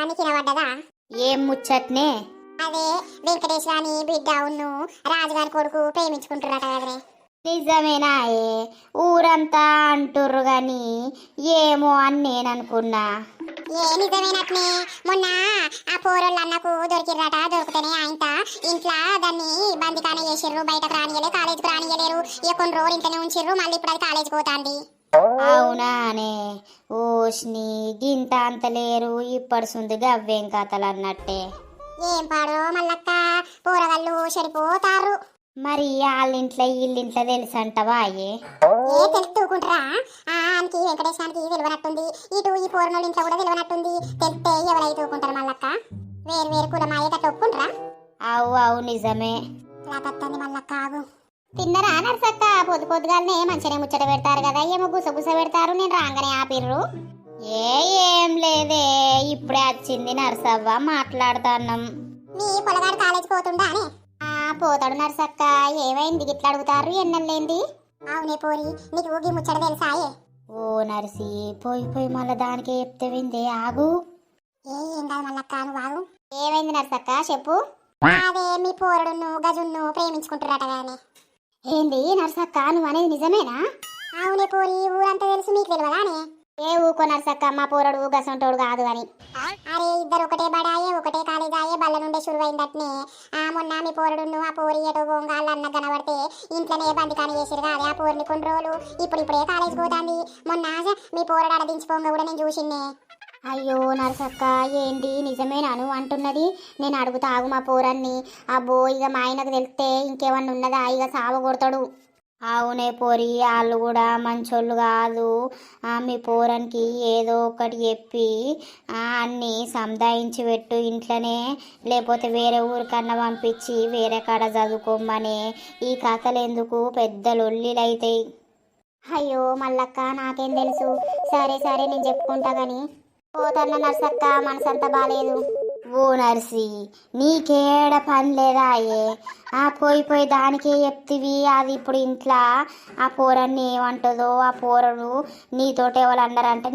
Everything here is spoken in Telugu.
నీకు వినబడ్డదా? ఏం ముచ్చట్నే? అదే వెంకటేశ్వరాని బిడ్డ ఉన్ను రాజుగారి కొడుకు ప్రేమించుకుంటున్నట కదనే. నిజమేనాయే? ఊరంతా అంటుర్రు గాని ఏమో అని నేననుకున్నా. ఏ నిజమేనట్నే. మొన్న ఆ పోరోళ్ళు అన్నకు దొరికిరట. దొరికితేనే ఆయన ఇంట్లో దాన్ని బందికాన చేసిర్రు. బయటకు రానియలే, కాలేజీకి రానియలేరు. ఇక కొన్ని రోజులు ఇంట్లోనే ఉంచిర్రు. మళ్ళీ ఇప్పుడు అది కాలేజీకి పోతాంది. అవునానే? ఓష్ని గింత అంత లేరు ఇప్పడుసుంది గవ్వేం కథలు అన్నట్టే. ఏం పాడో మల్లక్క, పోరగాళ్ళు చెడిపోతారు. మరి వాళ్ళింట్లో వీళ్ళింట్లో తెలుసంటవా అయ్యే? ఏ తెలుసుకుంటారా? ఆనికి వెంకటేశానికి తెలివనట్టుంది. ఇటు ఈ పోరనోళ్ళ ఇంట్లో కూడా తెలివనట్టుంది. తెలిస్తే ఎవరైతే ఊకుంటారు మల్లక్క? వేరు వేరు కులమాయ గట్ట ఒప్పుకుంటారా? అవు నిజమే. లాగత్తంది మల్లక్క. ఆగు. తిన్నరా నర్సక్క? పొద్దు పొద్దుగానే మంచిగా ముచ్చట పెడతారు కదా, ఏమో గుసగుస పెడతారు. నేను రాగానే ఆపిర్రు. ఏం లేదే, ఇప్పుడే వచ్చింది నర్సవ్వ, మాట్లాడుతాన్నాం. మీ పొలగాడు కాలేజీకి పోతుండా అని? పోతాడు నర్సక్క. ఏమైంది గిట్లా అడుగుతారు? ఎన్నెళ్ళేంది? అవునే పోరి, నీకు ఊగి ముచ్చట తెలుసాయే? ఓ నర్సి, పోయి మళ్ళా దానికే చెప్తే విందే. ఆగు. ఏం కాదు మల్లక్క, నువ్వు ఆగు. ఏమైంది నర్సక్క? చెప్పు. అదే మీ పోరడును గజున్ను ప్రేమించుకుంటున్నారట కానీ. ఏంది నర్సక్క, నువ్వు అనేది నిజమేనా? అవునే పోరి, ఊరంతా తెలుసు, మీకు తెలియదా అని? ఏ ఊకో నర్సక్క, మా పోరడు గసంటోడు కాదు అని. అరే ఇద్దరు ఒకటే బడాయే, ఒకటే కాలేజాయే, బల్ల నుండే షురువైందట్నే. మొన్న మీ పోరడును ఆ పోరి ఎటో గోంగాళ్ళ అన్న కనబడితే ఇంట్లోనే బందికాని చేసిరు కాదే ఆ పోరిని కొన్ని రోజులు. ఇప్పుడే కాలేజీకి పోతాంది. మొన్న మీ పోరడు ఆడ దించిపోంగా కూడా నేను చూసిన్నే. అయ్యో నర్సక్క, ఏంటి నిజమేనా నువ్వు అంటున్నది? నేను అడుగుతా ఆగు మా పోరన్ని. అబ్బో, ఇక మా ఆయనకు తెలిస్తే ఇంకేమన్నా ఉన్నదా? ఇక సావ కొడతాడు. అవునే పోరి, వాళ్ళు కూడా మంచోళ్ళు కాదు. మీ పోరానికి ఏదో ఒకటి చెప్పి అన్నీ సంధాయించి పెట్టు ఇంట్లోనే, లేకపోతే వేరే ఊరికన్నా పంపించి వేరే కాడ చదువుకోమని. ఈ కథలు ఎందుకు, పెద్ద లొల్లిలు అవుతాయి. అయ్యో మల్లక్క, నాకేం తెలుసు. సరే నేను చెప్పుకుంటా గాని పోతన్న నర్సక్క, మనసంతా బాలేదు. ఓ నర్సి, నీకేడ పని లేదా అయ్యే? పోయి దానికే చెప్తివి. అది ఇప్పుడు ఇంట్లో ఆ పోరన్ని ఏమంటుందో, ఆ పోరడు నీతోటి ఎవరు అన్నారంటే